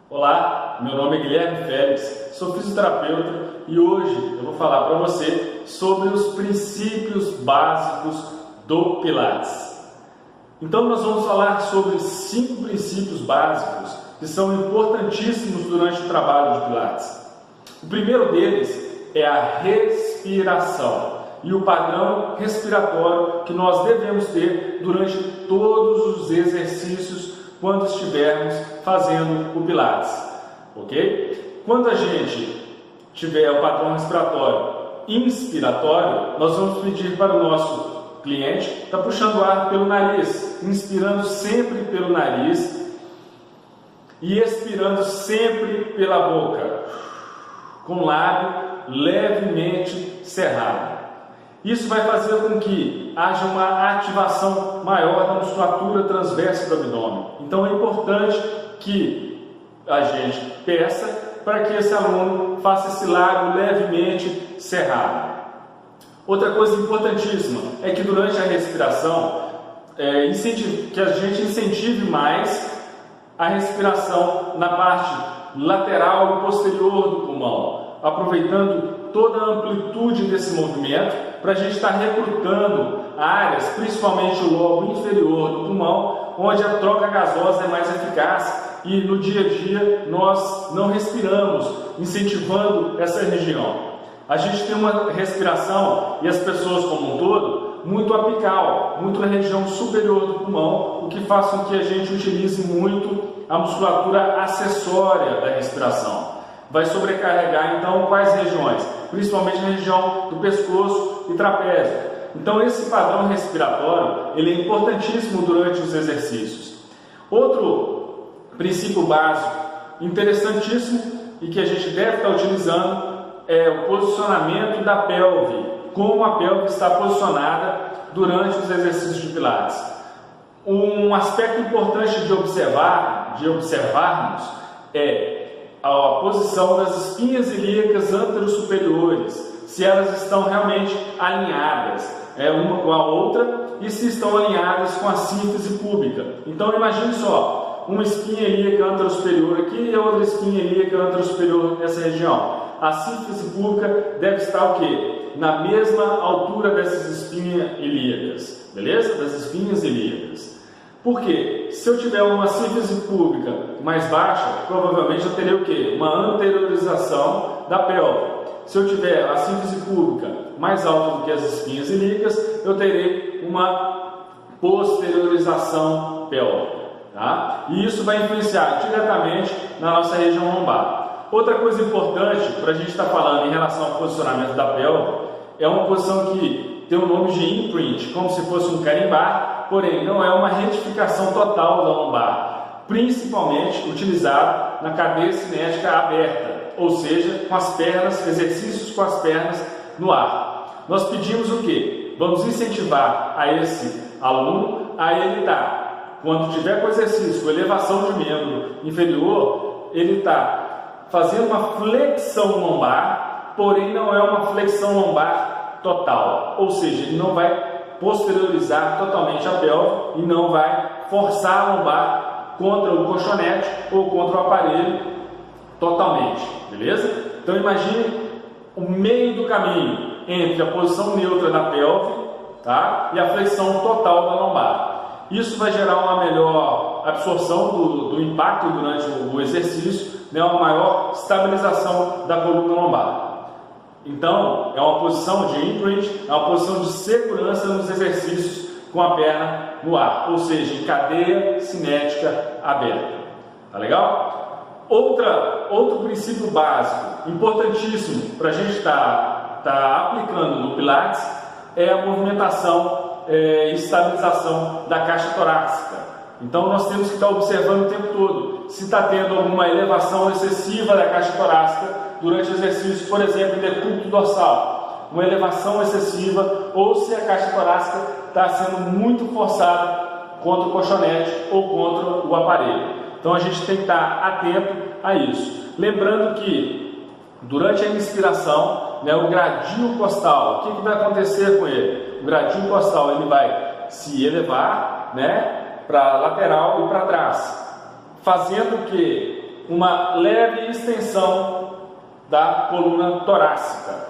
Olá, meu nome é Guilherme Félix, sou fisioterapeuta e hoje eu vou falar para você sobre os princípios básicos do Pilates. Então nós vamos falar sobre 5 princípios básicos que são importantíssimos durante o trabalho de Pilates. O primeiro deles é a respiração e o padrão respiratório que nós devemos ter durante todos os exercícios quando estivermos fazendo o Pilates, ok? Quando a gente tiver o padrão respiratório inspiratório, nós vamos pedir para o nosso cliente estar puxando o ar pelo nariz, inspirando sempre pelo nariz e expirando sempre pela boca, com o lábio levemente cerrado. Isso vai fazer com que haja uma ativação maior da musculatura transversa do abdômen. Então é importante que a gente peça para que esse aluno faça esse lábio levemente cerrado. Outra coisa importantíssima é que durante a respiração, que a gente incentive mais a respiração na parte lateral e posterior do pulmão, aproveitando toda a amplitude desse movimento para a gente estar recrutando áreas, principalmente o lobo inferior do pulmão, onde a troca gasosa é mais eficaz e no dia a dia nós não respiramos, incentivando essa região. A gente tem uma respiração, e as pessoas como um todo, muito apical, muito na região superior do pulmão, o que faz com que a gente utilize muito a musculatura acessória da respiração. Vai sobrecarregar então quais regiões? Principalmente na região do pescoço e trapézio. Então esse padrão respiratório, ele é importantíssimo durante os exercícios. Outro princípio básico interessantíssimo e que a gente deve estar utilizando é o posicionamento da pelve, como a pelve está posicionada durante os exercícios de Pilates. Um aspecto importante de observarmos é a posição das espinhas ilíacas anterosuperiores, se elas estão realmente alinhadas uma com a outra e se estão alinhadas com a síntese púbica. Então imagine só, uma espinha ilíaca anterosuperior aqui e outra espinha ilíaca anterosuperior nessa região. A síntese púbica deve estar o quê? Na mesma altura dessas espinhas ilíacas, beleza? Das espinhas ilíacas. Por quê? Se eu tiver uma síntese púbica mais baixa, provavelmente eu terei o quê? Uma anteriorização da pelve. Se eu tiver a síntese púbica mais alta do que as espinhas ilíacas, eu terei uma posteriorização pélvica. Tá? E isso vai influenciar diretamente na nossa região lombar. Outra coisa importante para a gente estar falando em relação ao posicionamento da pelve é uma posição que tem o nome de imprint, como se fosse um carimbar, porém não é uma retificação total da lombar, principalmente utilizado na cadeia cinética aberta, ou seja, com as pernas, exercícios com as pernas no ar. Nós pedimos o quê? Vamos incentivar a esse aluno a ele estar, quando tiver com exercício, com elevação de membro inferior, ele está fazendo uma flexão lombar, porém não é uma flexão lombar total, ou seja, ele não vai posteriorizar totalmente a pelve e não vai forçar a lombar contra o colchonete ou contra o aparelho totalmente, beleza? Então imagine o meio do caminho entre a posição neutra da pelve, tá? E a flexão total da lombar. Isso vai gerar uma melhor absorção do impacto durante o exercício, né? Uma maior estabilização da coluna lombar. Então, é uma posição de imprint, é uma posição de segurança nos exercícios com a perna no ar, ou seja, em cadeia cinética aberta. Tá legal? Outro princípio básico, importantíssimo para a gente estar aplicando no Pilates, é a movimentação e estabilização da caixa torácica. Então, nós temos que estar observando o tempo todo se está tendo alguma elevação excessiva da caixa torácica durante o exercício, por exemplo, em decúbito dorsal, uma elevação excessiva, ou se a caixa torácica está sendo muito forçada contra o colchonete ou contra o aparelho. Então a gente tem que estar atento a isso. Lembrando que durante a inspiração, o gradil costal, o que vai acontecer com ele? O gradil costal ele vai se elevar, para a lateral e para trás, fazendo que uma leve extensão da coluna torácica.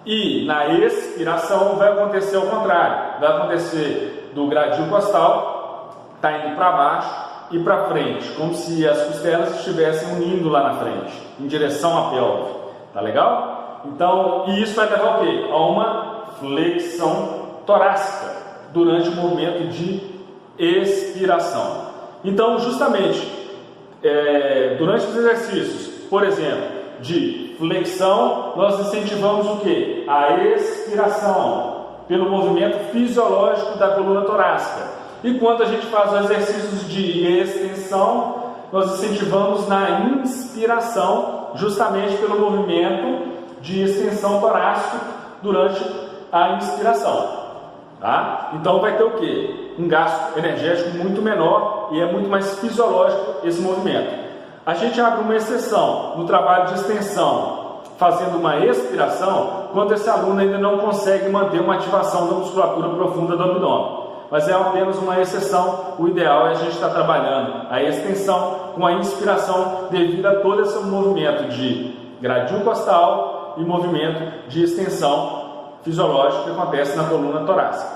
E na expiração vai acontecer ao contrário, vai acontecer do gradil costal, tá indo para baixo e para frente, como se as costelas estivessem unindo lá na frente, em direção à pelve. Tá legal? Então, e isso vai levar o quê? A uma flexão torácica durante o movimento de expiração. Então, justamente, durante os exercícios, por exemplo, de flexão, nós incentivamos o quê? A expiração, pelo movimento fisiológico da coluna torácica. E quando a gente faz os exercícios de extensão, nós incentivamos na inspiração, justamente pelo movimento de extensão torácica durante a inspiração. Tá? Então vai ter o quê? Um gasto energético muito menor e é muito mais fisiológico esse movimento. A gente abre uma exceção no trabalho de extensão, fazendo uma expiração, quando esse aluno ainda não consegue manter uma ativação da musculatura profunda do abdômen. Mas é apenas uma exceção, o ideal é a gente estar trabalhando a extensão com a inspiração devido a todo esse movimento de gradil costal e movimento de extensão fisiológico que acontece na coluna torácica.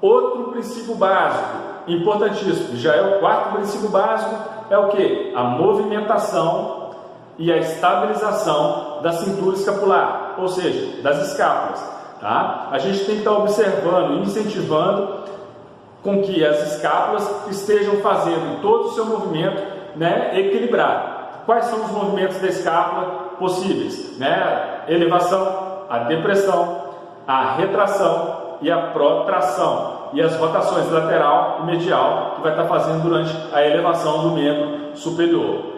Outro princípio básico, importantíssimo, já é o quarto princípio básico, é o que? A movimentação e a estabilização da cintura escapular, ou seja, das escápulas. Tá? A gente tem que estar observando e incentivando com que as escápulas estejam fazendo todo o seu movimento, né, equilibrado. Quais são os movimentos da escápula possíveis? Né? Elevação, a depressão, a retração e a protração. E as rotações lateral e medial que vai estar fazendo durante a elevação do membro superior.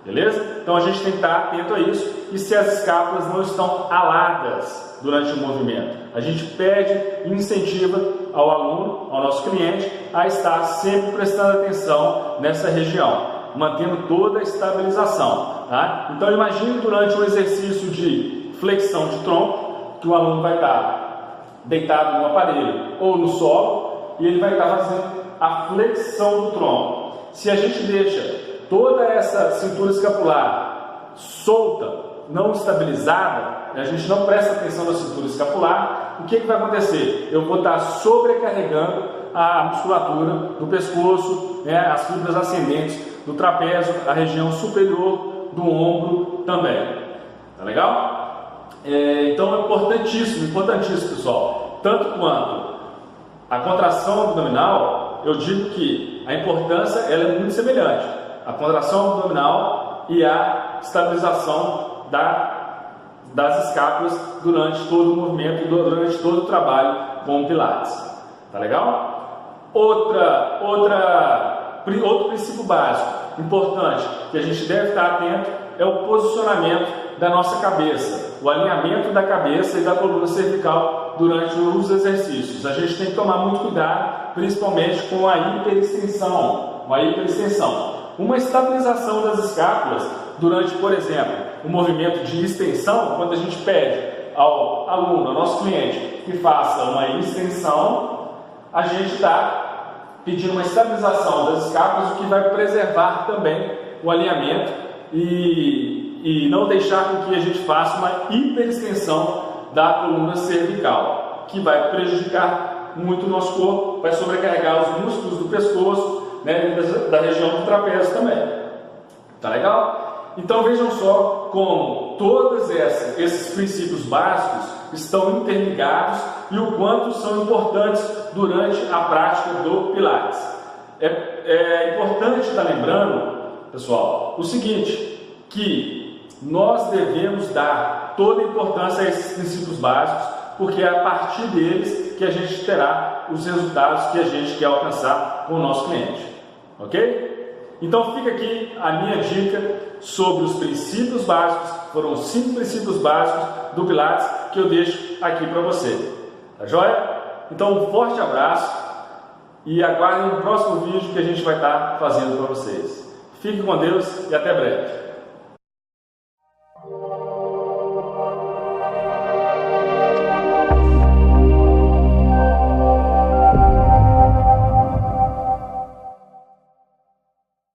Beleza? Então a gente tem que estar atento a isso. E se as escápulas não estão aladas durante o movimento, a gente pede e incentiva ao aluno, ao nosso cliente, a estar sempre prestando atenção nessa região, mantendo toda a estabilização. Tá? Então imagine durante um exercício de flexão de tronco, que o aluno vai estar deitado no aparelho ou no solo, e ele vai estar fazendo a flexão do tronco. Se a gente deixa toda essa cintura escapular solta, não estabilizada, a gente não presta atenção na cintura escapular, o que vai acontecer? Eu vou estar sobrecarregando a musculatura do pescoço, né, as fibras ascendentes do trapézio, a região superior do ombro também. Tá legal? Então é importantíssimo, pessoal. Tanto quanto a contração abdominal, eu digo que a importância ela é muito semelhante. A contração abdominal e a estabilização das escápulas durante todo o movimento, durante todo o trabalho com o Pilates. Tá legal? Outro princípio básico importante que a gente deve estar atento é o posicionamento da nossa cabeça, o alinhamento da cabeça e da coluna cervical durante os exercícios. A gente tem que tomar muito cuidado, principalmente com a hiperextensão. Uma estabilização das escápulas durante, por exemplo, o movimento de extensão, quando a gente pede ao aluno, ao nosso cliente, que faça uma extensão, a gente está pedindo uma estabilização das escápulas, o que vai preservar também o alinhamento e não deixar com que a gente faça uma hiperextensão da coluna cervical, que vai prejudicar muito o nosso corpo, vai sobrecarregar os músculos do pescoço, né, da região do trapézio também. Tá legal? Então vejam só como todos esses princípios básicos estão interligados e o quanto são importantes durante a prática do Pilates. É importante estar lembrando, pessoal, o seguinte, que nós devemos dar toda a importância a esses princípios básicos, porque é a partir deles que a gente terá os resultados que a gente quer alcançar com o nosso cliente. Ok? Então fica aqui a minha dica sobre os princípios básicos. Foram 5 princípios básicos do Pilates que eu deixo aqui para você. Tá joia? Então um forte abraço e aguardem o próximo vídeo que a gente vai estar fazendo para vocês. Fique com Deus e até breve.